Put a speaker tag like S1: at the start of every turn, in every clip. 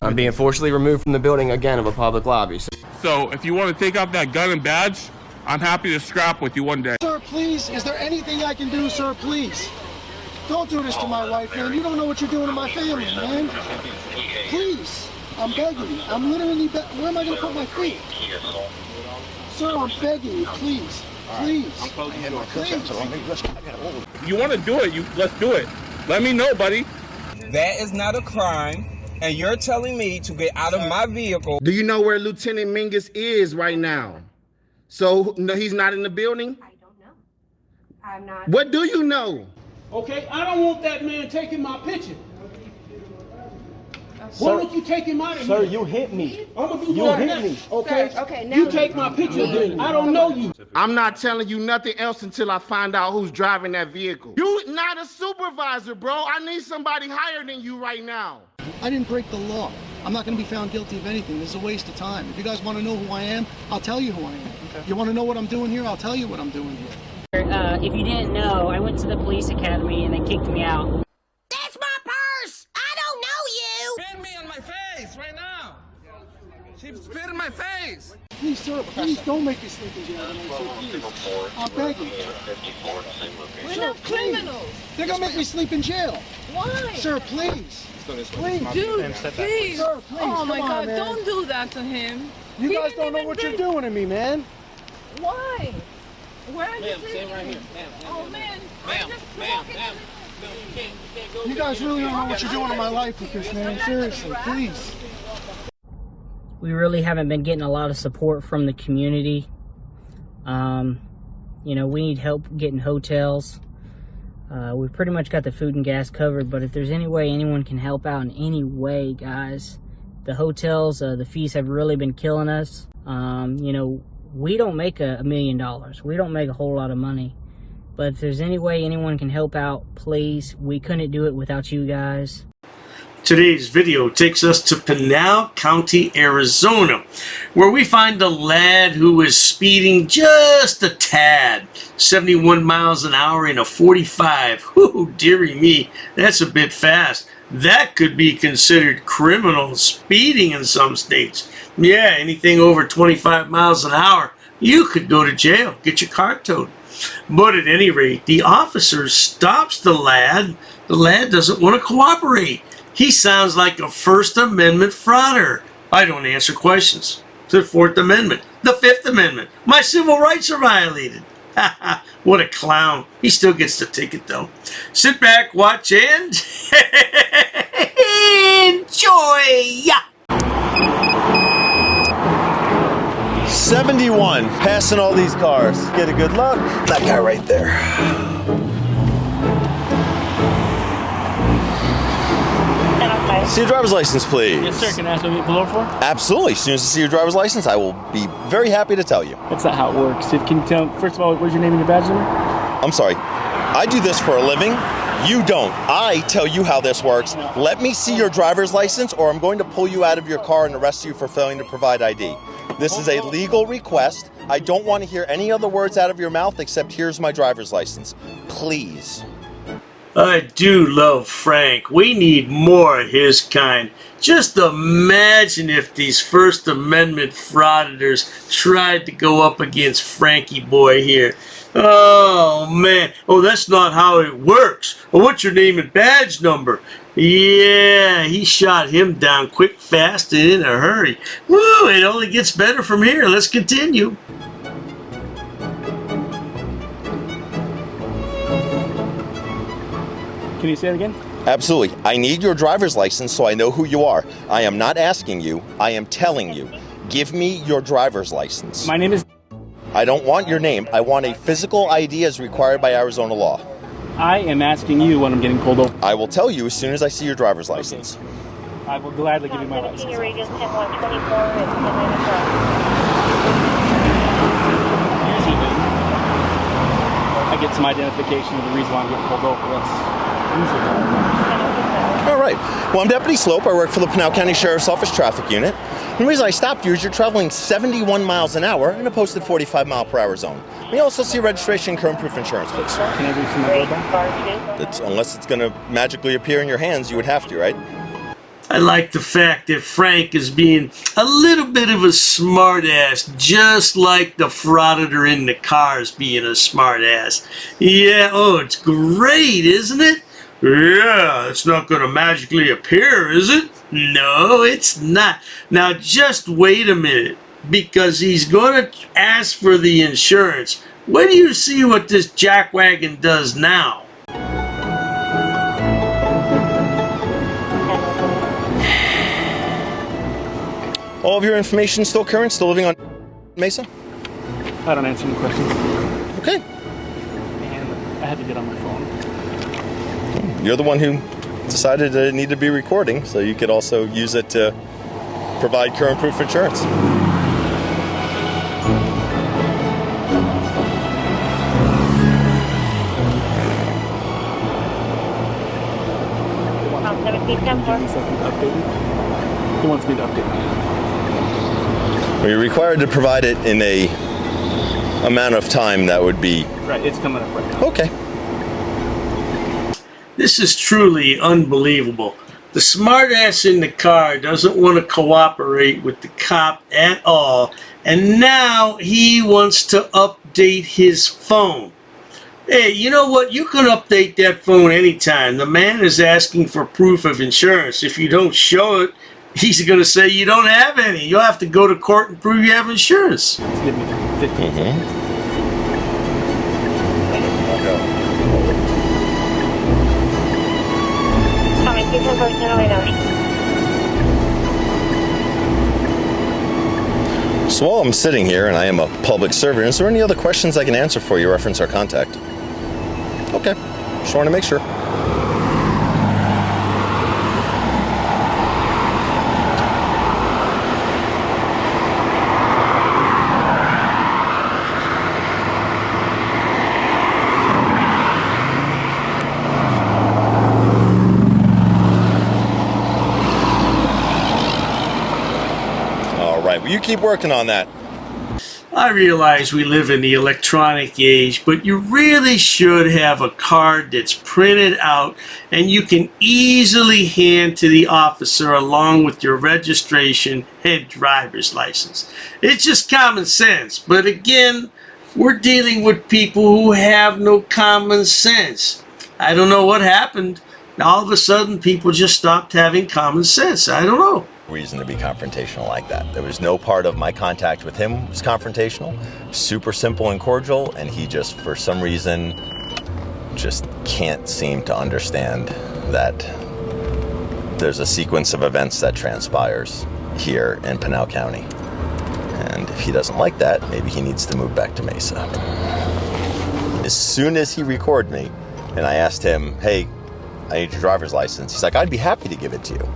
S1: I'm being forcibly removed from the building again of a public lobby.
S2: So if you want to take out that gun and badge, I'm happy to scrap with you one day.
S3: Sir, please, is there anything I can do, sir, please? Don't do this to my wife, man. You don't know what you're doing to my family, man. Please, I'm begging you. I'm literally where am I going to put my feet? Sir, I'm begging you, please. Please. Please.
S2: You want to do it, let's do it. Let me know, buddy.
S4: That is not a crime, and you're telling me to get out of my vehicle.
S5: Do you know where Lieutenant Mingus is right now? So, no, he's not in the building?
S6: I don't know. I'm not.
S5: What do you know?
S7: Okay, I don't want that man taking my picture. Why don't you take him out of here?
S3: Sir, you hit me.
S7: I'm gonna do
S3: You
S7: that
S3: hit
S7: next,
S3: me.
S7: okay?
S6: Sir, okay, now
S7: you take my picture then. I don't know you.
S5: I'm not telling you nothing else until I find out who's driving that vehicle. You not a supervisor, bro. I need somebody higher than you right now.
S3: I didn't break the law. I'm not going to be found guilty of anything. This is a waste of time. If you guys want to know who I am, I'll tell you who I am. Okay. You want to know what I'm doing here? I'll tell you what I'm doing here.
S8: If you didn't know, I went to the police academy and they kicked me out.
S6: That's my purse! I don't know you!
S4: Spit me on my face right now. She spit in my face.
S3: Please, sir, please don't make me sleep in jail tonight, sir, please. I'm begging you.
S6: We're
S3: Sir,
S6: not
S3: please.
S6: criminals.
S3: They're going to make me sleep in jail.
S6: Why?
S3: Sir, please. Please.
S6: Dude, please.
S3: Sir, please.
S6: Oh my
S3: Come on,
S6: God,
S3: man.
S6: don't do that to him.
S3: You
S6: He
S3: guys
S6: didn't
S3: don't know
S6: even
S3: what
S6: bring-
S3: you're doing to me, man.
S6: Why? Where are you
S4: Ma'am,
S6: taking
S4: stand right
S6: me?
S4: here. Ma'am,
S6: Oh man,
S4: Ma'am,
S6: I'm just
S4: ma'am,
S6: walking.
S4: ma'am. No, you can't go.
S3: You guys really don't know what you're doing in my life with this, man. Seriously, please.
S8: We really haven't been getting a lot of support from the community. You know, we need help getting hotels. We pretty much got the food and gas covered, but if there's any way anyone can help out in any way, guys, the hotels, the fees have really been killing us. You know, we don't make $1 million. We don't make a whole lot of money. But if there's any way anyone can help out, please. We couldn't do it without you guys.
S9: Today's video takes us to Pinal County, Arizona, where we find a lad who is speeding just a tad, 71 miles an hour in a 45. Whoo, dearie me, that's a bit fast. That could be considered criminal speeding in some states. Yeah, anything over 25 miles an hour, you could go to jail, get your car towed. But at any rate, the officer stops the lad. The lad doesn't want to cooperate. He sounds like a First Amendment frauder. I don't answer questions. The Fourth Amendment, the Fifth Amendment. My civil rights are violated. What a clown. He still gets the ticket though. Sit back, watch, and enjoy.
S10: 71, passing all these cars. Get a good look. That guy right there. See your driver's license, please.
S11: Yes, sir. Can I ask what you below for?
S10: Absolutely. As soon as I see your driver's license, I will be very happy to tell you.
S11: That's not how it works. Can you tell, first of all, what's your name and your badge number?
S10: I'm sorry. I do this for a living. You don't. I tell you how this works. Let me see your driver's license or I'm going to pull you out of your car and arrest you for failing to provide ID. This is a legal request. I don't want to hear any other words out of your mouth except here's my driver's license. Please.
S9: I do love Frank. We need more of his kind. Just imagine if these First Amendment frauditors tried to go up against Frankie boy here. Oh, man. Oh, that's not how it works. Well, what's your name and badge number? Yeah, he shot him down quick, fast, and in a hurry. Woo, it only gets better from here. Let's continue.
S11: Can you say it again?
S10: Absolutely. I need your driver's license so I know who you are. I am not asking you. I am telling you. Give me your driver's license.
S11: My name is...
S10: I don't want your name. I want a physical ID as required by Arizona law.
S11: I am asking you when I'm getting pulled over.
S10: I will tell you as soon as I see your driver's license.
S11: Okay. I will gladly give you my license. Usually, I get some identification of the reason why I'm getting pulled over. That's usually how it works.
S10: All right. Well, I'm Deputy Slope. I work for the Pinal County Sheriff's Office Traffic Unit. And the reason I stopped you is you're traveling 71 miles an hour in a posted 45-mile-per-hour zone. We also see registration and current proof insurance, please.
S11: Can I do some of
S10: Unless it's going to magically appear in your hands, you would have to, right?
S9: I like the fact that Frank is being a little bit of a smartass, just like the Frauditor in the car is being a smartass. Yeah, oh, it's great, isn't it? Yeah, it's not going to magically appear, is it? No, it's not. Now, just wait a minute, because he's going to ask for the insurance. Wait till you see what this jackwagon does now.
S10: All of your information still current? Still living on Mesa?
S11: I don't answer any questions.
S10: Okay.
S11: And I had to get on my phone.
S10: You're the one who decided it needed to be recording, so you could also use it to provide current proof of insurance.
S11: He wants me to update me.
S10: Well, you're required to provide it in a amount of time that would be...
S11: Right, it's coming up right now.
S10: Okay.
S9: This is truly unbelievable. The smartass in the car doesn't want to cooperate with the cop at all, and now he wants to update his phone. Hey, you know what? You can update that phone anytime. The man is asking for proof of insurance. If you don't show it, he's going to say you don't have any. You'll have to go to court and prove you have insurance.
S11: Give me 15 seconds.
S10: So while I'm sitting here and I am a public servant, is there any other questions I can answer for you, reference our contact? Okay, just want to make sure. You keep working on that.
S9: I realize we live in the electronic age, but you really should have a card that's printed out and you can easily hand to the officer along with your registration and driver's license. It's just common sense, but again, we're dealing with people who have no common sense. I don't know what happened. All of a sudden, people just stopped having common sense. I don't know.
S10: Reason to be confrontational like that. There was no part of my contact with him was confrontational. Super simple and cordial, and he just, for some reason, just can't seem to understand that there's a sequence of events that transpires here in Pinal County. And if he doesn't like that, maybe he needs to move back to Mesa. As soon as he recorded me, and I asked him, hey, I need your driver's license, he's like, I'd be happy to give it to you.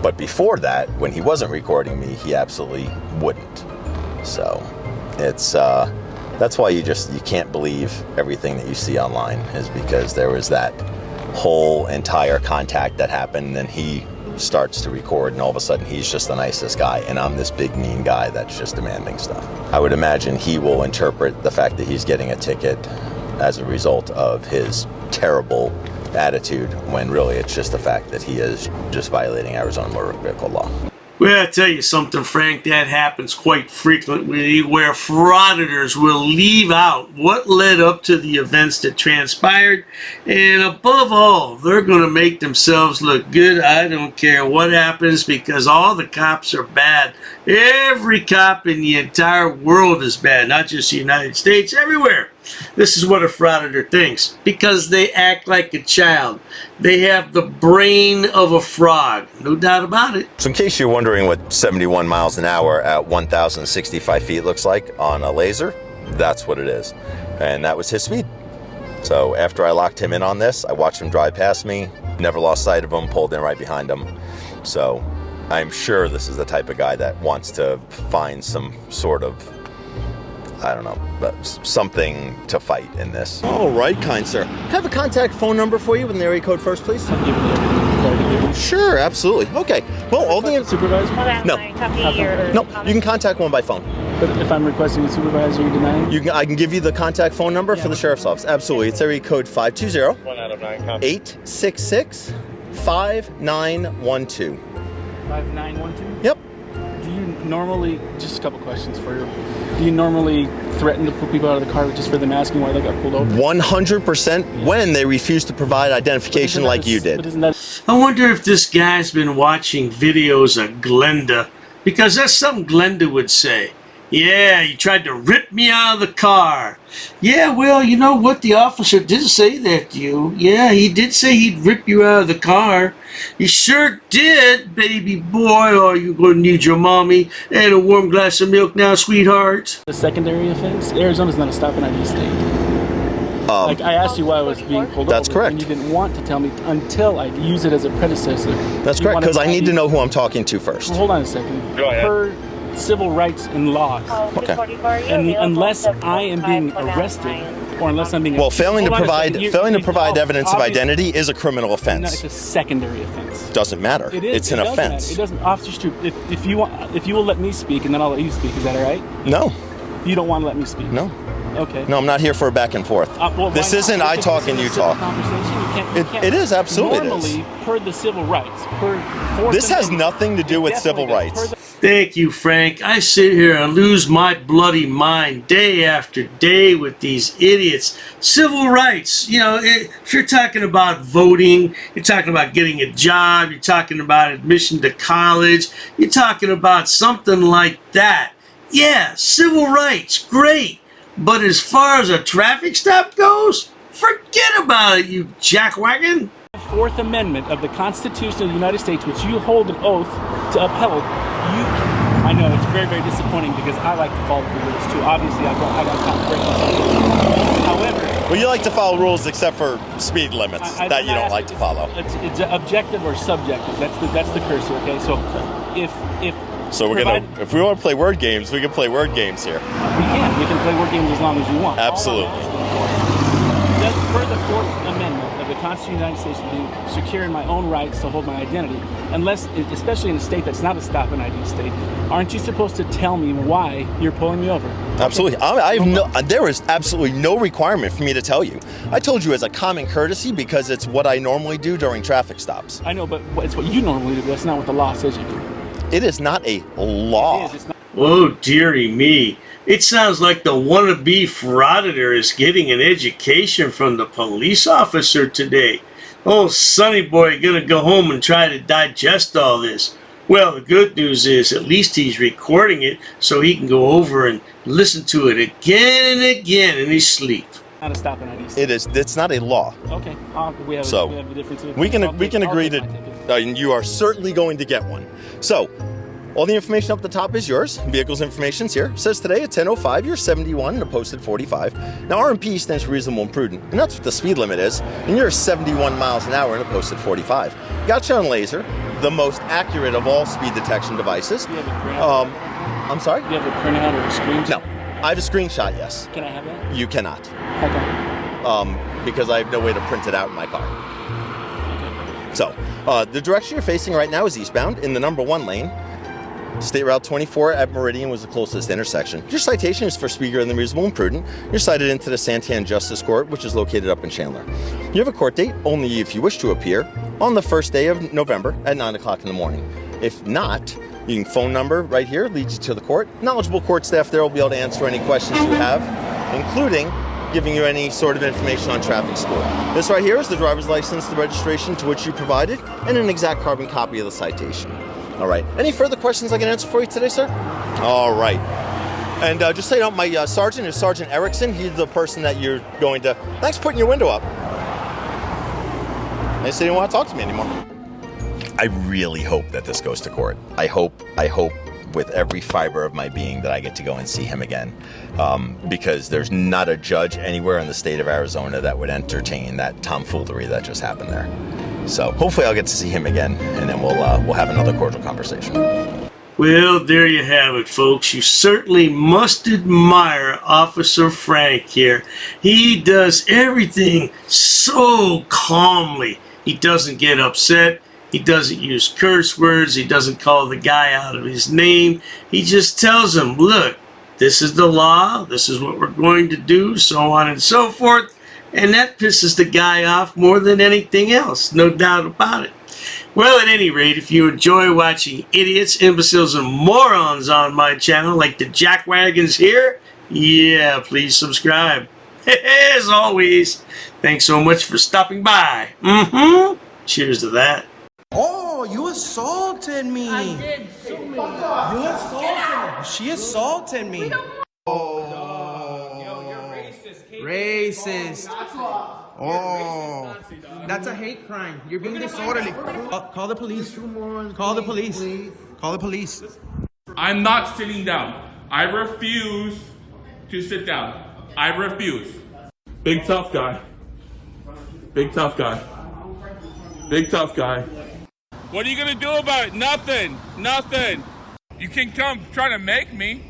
S10: But before that, when he wasn't recording me, he absolutely wouldn't. So it's that's why you can't believe everything that you see online, is because there was that whole entire contact that happened, and then he starts to record, and all of a sudden he's just the nicest guy, and I'm this big mean guy that's just demanding stuff. I would imagine he will interpret the fact that he's getting a ticket as a result of his terrible attitude, when really it's just the fact that he is just violating Arizona motor vehicle law.
S9: Well, I tell you something, Frank, that happens quite frequently, where frauditors will leave out what led up to the events that transpired, and above all, they're going to make themselves look good. I don't care what happens, because all the cops are bad. Every cop in the entire world is bad, not just the United States, everywhere. This is what a frauditor thinks, because they act like a child. They have the brain of a frog, no doubt about it.
S10: So in case you're wondering what 71 miles an hour at 1,065 feet looks like on a laser, that's what it is. And that was his speed. So after I locked him in on this, I watched him drive past me, never lost sight of him, pulled in right behind him. So I'm sure this is the type of guy that wants to find some sort of, I don't know, but something to fight in this. All right, kind sir. Can I have a contact phone number for you with an area code first, please? Sure, absolutely. Okay. Well, all the
S11: supervisor?
S10: No. No, you can contact one by phone.
S11: But if I'm requesting a supervisor, you denying?
S10: I can give you the contact phone number for the sheriff's office. Absolutely. It's area code 520-866 5912.
S11: 5912?
S10: Yep.
S11: Do you normally, just a couple questions for you, do you normally threaten to pull people out of the car just for them asking why they got pulled over?
S10: 100% when they refuse to provide identification like you did.
S9: I wonder if this guy's been watching videos of Glenda, because that's something Glenda would say. Yeah, you tried to rip me out of the car. Yeah, well, you know what? The officer did say that to you. Yeah, he did say he'd rip you out of the car. He sure did, baby boy. Oh, you're going to need your mommy and a warm glass of milk now, sweetheart.
S11: The secondary offense? Arizona's not a stop and ID state. Like, I asked you why I was being pulled over.
S10: That's correct.
S11: And you didn't want to tell me until I use it as a predecessor.
S10: That's correct, because I need to know who I'm talking to first.
S11: Well, hold on a second.
S10: Go ahead.
S11: Per civil rights and laws.
S10: Okay.
S11: And unless I am being arrested, or unless I'm being...
S10: Well, failing to provide evidence of
S11: obviously-
S10: identity is a criminal
S11: No,
S10: offense.
S11: it's a secondary offense.
S10: Doesn't matter.
S11: It is.
S10: It's an
S11: It does
S10: offense.
S11: matter. It doesn't. Officer Stroop, if you will let me speak, and then I'll let you speak. Is that all right?
S10: No.
S11: You don't want to let me speak?
S10: No.
S11: Okay.
S10: No, I'm not here for a back and forth.
S11: Well,
S10: This
S11: why not?
S10: isn't I talk and you talk. It is, absolutely it is.
S11: Normally, per the civil rights,
S10: This has nothing to do with civil rights.
S9: Thank you, Frank. I sit here and lose my bloody mind day after day with these idiots. Civil rights, you know, if you're talking about voting, you're talking about getting a job, you're talking about admission to college, you're talking about something like that. Yeah, civil rights, great. But as far as a traffic stop goes, forget about it, you jackwagon.
S11: Fourth Amendment of the Constitution of the United States, which you hold an oath to uphold, I know it's very, very disappointing because I like to follow the rules too. Obviously, I got break myself. However,
S10: well, you like to follow rules except for speed limits that you don't like to follow.
S11: It's objective or subjective. That's the cursor. Okay, so
S10: So if we want to play word games, we can play word games here.
S11: We can play word games as long as you want.
S10: Absolutely.
S11: Per the Fourth Amendment of the Constitution of the United States, being secure in my own rights to hold my identity, unless, especially in a state that's not a stop and ID state, aren't you supposed to tell me why you're pulling me over?
S10: Absolutely. There is absolutely no requirement for me to tell you. I told you as a common courtesy because it's what I normally do during traffic stops.
S11: I know, but it's what you normally do. That's not what the law says you do.
S10: It is not a law.
S11: It is. It's not.
S9: Oh, dearie me. It sounds like the wannabe frauditor is getting an education from the police officer today. Oh, sonny boy gonna go home and try to digest all this. Well, the good news is at least he's recording it so he can go over and listen to it again and again in his sleep.
S11: Not a stop and ID state.
S10: It is. It's not a law.
S11: Okay. We have a difference.
S10: We can agree to. And you are certainly going to get one. So. All the information up the top is yours. Vehicle's information's here. It says today at 10:05, you're 71 and a posted 45. Now RMP stands for reasonable and prudent, and that's what the speed limit is. And you're 71 miles an hour and a posted 45. Got you on laser, the most accurate of all speed detection devices. I'm sorry?
S11: Do you have a printout or a screenshot?
S10: No. I have a screenshot, yes.
S11: Can I have that?
S10: You cannot.
S11: How come?
S10: Because I have no way to print it out in my car. Okay. So, the direction you're facing right now is eastbound in the number 1 lane. State Route 24 at Meridian was the closest intersection. Your citation is for speed greater than reasonable and prudent. You're cited into the Santan Justice Court, which is located up in Chandler. You have a court date, only if you wish to appear, on the first day of November at 9 o'clock in the morning. If not, your phone number right here leads you to the court. Knowledgeable court staff there will be able to answer any questions you have, including giving you any sort of information on traffic school. This right here is the driver's license, the registration to which you provided, and an exact carbon copy of the citation. All right. Any further questions I can answer for you today, sir? All right. And just so you know, my sergeant is Sergeant Erickson. He's the person that you're going to... Thanks for putting your window up. They said you didn't want to talk to me anymore. I really hope that this goes to court. I hope with every fiber of my being that I get to go and see him again. Because there's not a judge anywhere in the state of Arizona that would entertain that tomfoolery that just happened there. So hopefully I'll get to see him again, and then we'll have another cordial conversation.
S9: Well, there you have it, folks. You certainly must admire Officer Frank here. He does everything so calmly. He doesn't get upset. He doesn't use curse words. He doesn't call the guy out of his name. He just tells him, look, this is the law. This is what we're going to do, so on and so forth. And that pisses the guy off more than anything else, no doubt about it. Well, at any rate, if you enjoy watching idiots, imbeciles, and morons on my channel, like the jackwagons here, yeah, please subscribe. As always, thanks so much for stopping by. Cheers to that.
S12: Oh, you assaulted me.
S8: I did. Sue me.
S12: You assaulted me. She assaulted me. Racist. Oh, that's a hate crime. You're being disorderly. Call the police. Call the police. Call the police.
S2: I'm not sitting down. I refuse to sit down. I refuse. Big tough guy. Big tough guy. Big tough guy. What are you gonna do about it? Nothing. Nothing. You can come try to make me.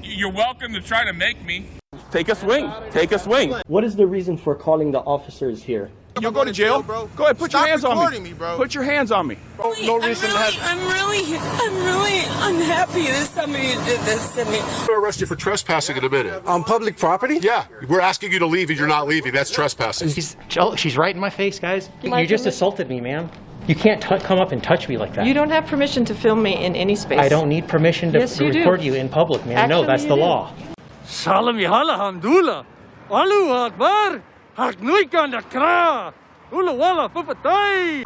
S2: You're welcome to try to make me. Take a swing. Take a swing.
S1: What is the reason for calling the officers here?
S2: You'll go to jail, bro. Go ahead, put your hands on me.
S12: Bro.
S2: Put your hands on me.
S6: No reason to have. I'm really unhappy that somebody did this to me.
S13: We'll arrest you for trespassing in a minute.
S14: On public property?
S13: Yeah, we're asking you to leave and you're not leaving. That's trespassing.
S14: She's right in my face, guys. You just assaulted me, ma'am. You can't come up and touch me like that.
S6: You don't have permission to film me in any space.
S14: I don't need permission to
S6: Yes, you do.
S14: record you in public, ma'am. No,
S6: Actually,
S14: that's
S6: you
S14: the
S6: do.
S14: law.
S7: Salam Alhamdulillah. Allahu Akbar. Haknuikan da kra. Ula wala papatay.